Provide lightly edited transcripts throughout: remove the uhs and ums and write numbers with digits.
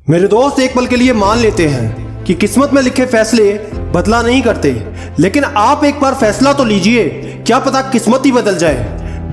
मेरे दोस्त एक पल के लिए मान लेते हैं कि किस्मत में लिखे फैसले बदला नहीं करते, लेकिन आप एक बार फैसला तो लीजिए, क्या पता किस्मत ही बदल जाए।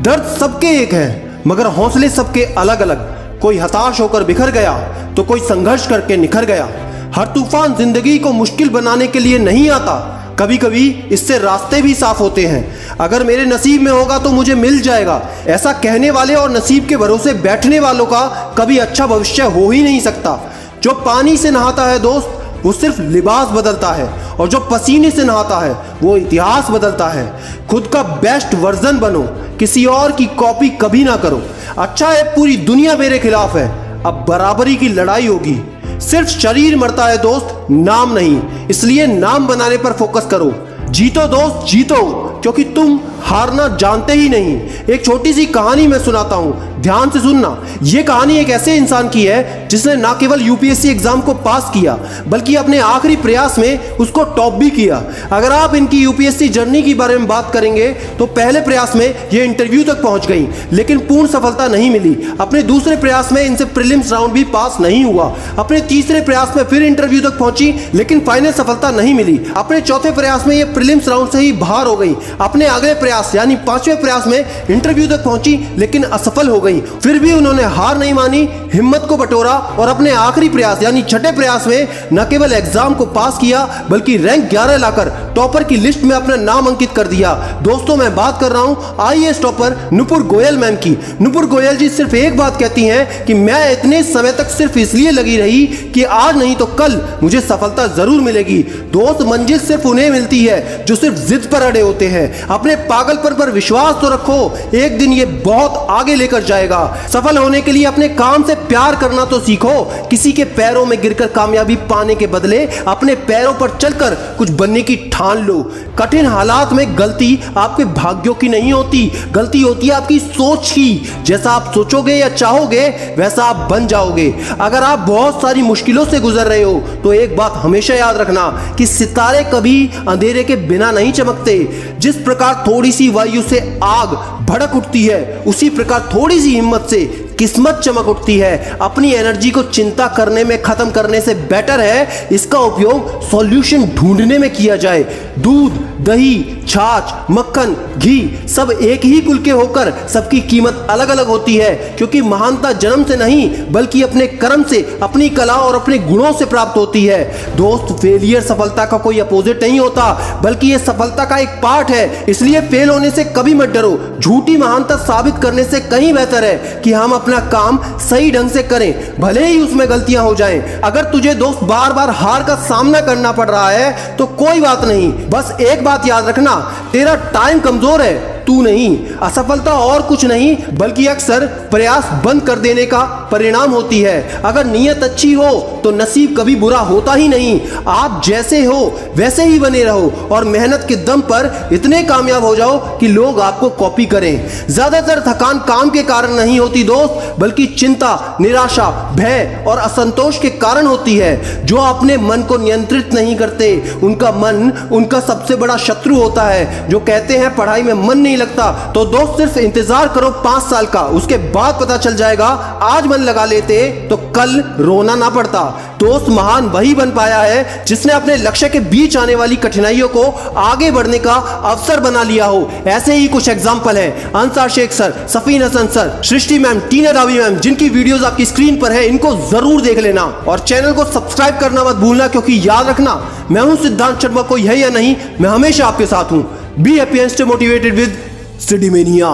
दर्द सबके एक है, मगर हौसले सबके अलग अलग। कोई हताश होकर बिखर गया तो कोई संघर्ष करके निखर गया। हर तूफान जिंदगी को मुश्किल बनाने के लिए नहीं आता, कभी कभी इससे रास्ते भी साफ होते हैं। अगर मेरे नसीब में होगा तो मुझे मिल जाएगा, ऐसा कहने वाले और नसीब के भरोसे बैठने वालों का कभी अच्छा भविष्य हो ही नहीं सकता। जो पानी से नहाता है दोस्त, वो सिर्फ लिबास बदलता है, और जो पसीने से नहाता है वो इतिहास बदलता है। खुद का बेस्ट वर्जन बनो, किसी और की कॉपी कभी ना करो। अच्छा है पूरी दुनिया मेरे खिलाफ है, अब बराबरी की लड़ाई होगी। सिर्फ शरीर मरता है दोस्त, नाम नहीं, इसलिए नाम बनाने पर फोकस करो। जीतो दोस्त जीतो, क्योंकि तुम हारना जानते ही नहीं। एक छोटी सी कहानी मैं सुनाता हूं, ध्यान से सुनना। यह कहानी एक ऐसे इंसान की है जिसने ना केवल यूपीएससी एग्जाम को पास किया, बल्कि अपने आखिरी प्रयास में उसको टॉप भी किया। अगर आप इनकी यूपीएससी जर्नी के बारे में बात करेंगे तो पहले प्रयास में ये इंटरव्यू तक पहुंच गई, लेकिन पूर्ण सफलता नहीं मिली। अपने दूसरे प्रयास में इनसे प्रीलिम्स राउंड भी पास नहीं हुआ। अपने तीसरे प्रयास में फिर इंटरव्यू तक पहुंची, लेकिन फाइनल सफलता नहीं मिली। अपने चौथे प्रयास में ये प्रीलिम्स राउंड से ही बाहर हो गई। अपने अगले प्रयास यानी पांचवें प्रयास में इंटरव्यू तक पहुंची, लेकिन असफल हो गई। फिर भी उन्होंने हार नहीं मानी, हिम्मत को बटोरा और अपने आखिरी प्रयास यानी छठे प्रयास में न केवल एग्जाम को पास किया, बल्कि रैंक 11 लाकर टॉपर की लिस्ट में अपना नाम अंकित कर दिया। दोस्तों, मैं बात कर रहा हूं IAS topper Nupur Goyal ma'am की। नुपुर गोयल जी सिर्फ एक बात कहती हैं कि मैं इतने समय तक सिर्फ इसलिए लगी रही कि आज नहीं तो कल मुझे सफलता जरूर मिलेगी। दोस्त, मंजिल सिर्फ उन्हें मिलती है जो सिर्फ जिद पर अड़े होते हैं। अपने पागलपन पर विश्वास तो रखो, एक दिन ये बहुत आगे लेकर जाएगा। सफल होने के लिए अपने काम से प्यार करना तो सीखो। किसी के पैरों में गिरकर कामयाबी पाने के बदले अपने पैरों पर चलकर कुछ बनने की ठान लो। कठिन हालात में गलती आपके भाग्यों की नहीं होती, गलती होती है आपकी सोच की। जैसा आप सोचोगे या चाहोगे वैसा आप बन जाओगे। अगर आप बहुत सारी मुश्किलों से गुजर रहे हो तो एक बात हमेशा याद रखना कि सितारे कभी अंधेरे के बिना नहीं चमकते। जिस प्रकार थोड़ी सी वायु से आग भड़क उठती है, उसी प्रकार थोड़ी सी हिम्मत से किस्मत चमक उठती है। अपनी एनर्जी को चिंता करने में खत्म करने से बेटर है इसका उपयोग सॉल्यूशन ढूंढने में किया जाए। दूध, दही, छाछ, मक्खन, घी सब एक ही कुल के होकर सबकी कीमत अलग अलग होती है, क्योंकि महानता जन्म से नहीं बल्कि अपने कर्म से, अपनी कला और अपने गुणों से प्राप्त होती है। दोस्त, फेलियर सफलता का कोई अपोजिट नहीं होता, बल्कि यह सफलता का एक पार्ट है। इसलिए फेल होने से कभी मत डरो। झूठी महानता साबित करने से कहीं बेहतर है कि हम अपना काम सही ढंग से करें, भले ही उसमें गलतियां हो जाएं। अगर तुझे दोस्त बार बार हार का सामना करना पड़ रहा है तो कोई बात नहीं, बस एक बात याद रखना, तेरा टाइम कमजोर है, तू नहीं। असफलता और कुछ नहीं बल्कि अक्सर प्रयास बंद कर देने का परिणाम होती है। अगर नीयत अच्छी हो तो नसीब कभी बुरा होता ही नहीं। आप जैसे हो वैसे ही बने रहो और मेहनत के दम पर इतने कामयाब हो जाओ कि लोग आपको कॉपी करें। ज्यादातर थकान काम के कारण नहीं होती दोस्त, बल्कि चिंता, निराशा, भय और असंतोष के कारण होती है। जो अपने मन को नियंत्रित नहीं करते उनका मन उनका सबसे बड़ा शत्रु होता है। जो कहते हैं पढ़ाई में मन नहीं लगता, तो दोस्त सिर्फ इंतजार करो 5 साल का, उसके बाद पता चल जाएगा। आज मन लगा लेते तो कल रोना ना पड़ता। दोस्त, महान वही बन पाया है जिसने अपने लक्ष्य के बीच आने वाली कठिनाइयों को आगे बढ़ने का अवसर बना लिया हो। ऐसे ही कुछ एग्जाम्पल हैं। अंसार शेख सर, सफीन हसन सर, सृष्टि मैम, टीना रावी मैम, जिनकी वीडियोस आपकी स्क्रीन पर है, इनको जरूर देख लेना और चैनल को सब्सक्राइब करना मत भूलना, क्योंकि याद रखना, मैं हूं सिद्धांत शर्मा, कोई है या नहीं, मैं हमेशा आपके साथ हूं। Be happy and stay motivated with सिडीमेनिया।